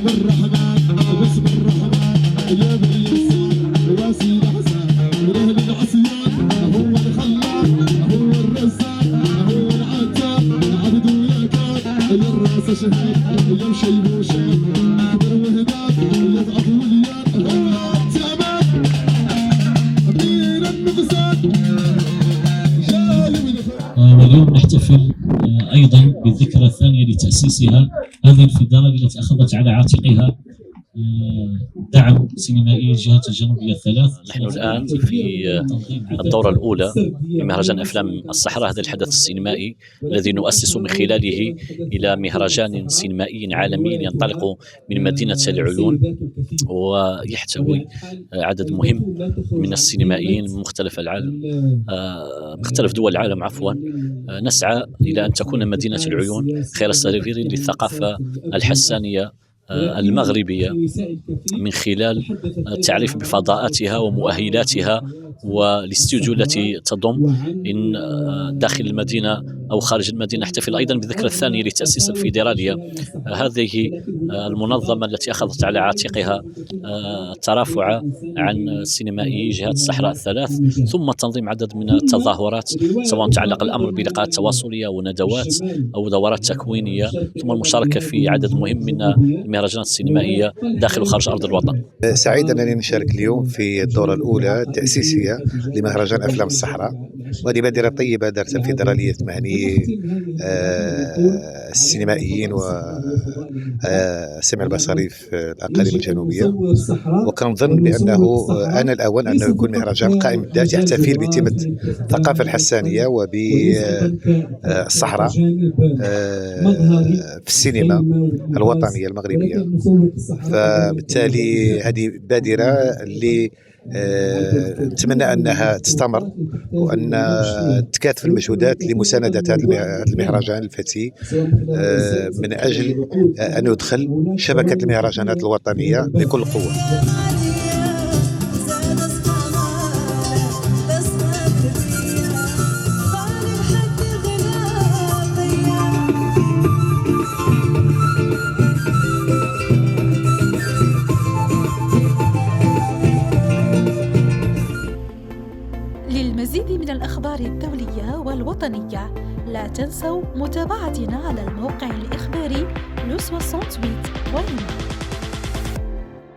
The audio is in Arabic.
باسم الرحمن باسم الرحمن يا بني السور يا سيدي حسن من اهل العصيان هو الخلاق هو الرزاق هو العتاب عبد ويا كان يا الراس شهيد يا مشيبوشان كبر وهداك يا ضعف وليان هو التمام بين النقصان جاي من واليوم نحتفل أيضا بالذكرى الثانية لتأسيسها هذه الفيدرالية التي أخذت على عاتقها دعم سينمائي الجهات الجنوبية الثلاث. نحن الآن في الدورة الأولى لمهرجان أفلام الصحراء، هذا الحدث السينمائي الذي نؤسس من خلاله إلى مهرجان سينمائي عالمي ينطلق من مدينة العيون ويحتوي عدد مهم من السينمائيين من مختلف العالم، مختلف دول العالم عفوا. نسعى إلى أن تكون مدينة العيون خير سفير للثقافة الحسانية المغربية من خلال التعريف بفضاءاتها ومؤهلاتها والاستوديو التي تضم إن داخل المدينة أو خارج المدينة. نحتفل أيضا بالذكرى الثانية لتأسيس الفيدرالية، هذه المنظمة التي أخذت على عاتقها الترافع عن سينمائي جهات الصحراء الثلاث، ثم تنظيم عدد من التظاهرات سواء تعلق الأمر بلقاءات تواصلية وندوات أو دورات تكوينية، ثم المشاركة في عدد مهم من المهرجانات السينمائية داخل وخارج أرض الوطن. سعيد أنني نشارك اليوم في الدورة الأولى التأسيسية لمهرجان أفلام الصحراء، وهذه بادرة طيبة دارتها الفيدرالية تمهني السينمائيين والسمع البصري في الأقاليم الجنوبية، وكنظن بأنه آن الأوان أنه يكون مهرجان قائم الذات يحتفل بتمة الثقافة الحسانية وبالصحراء في السينما الوطنية المغربية. فبالتالي هذه بادرة اللي نتمنى أنها تستمر وأن تكاتف المجهودات لمساندة هذا المهرجان الفتي من أجل أن يدخل شبكة المهرجانات الوطنية بكل قوة. للمزيد من الأخبار الدولية والوطنية لا تنسوا متابعتنا على الموقع الإخباري لو 68.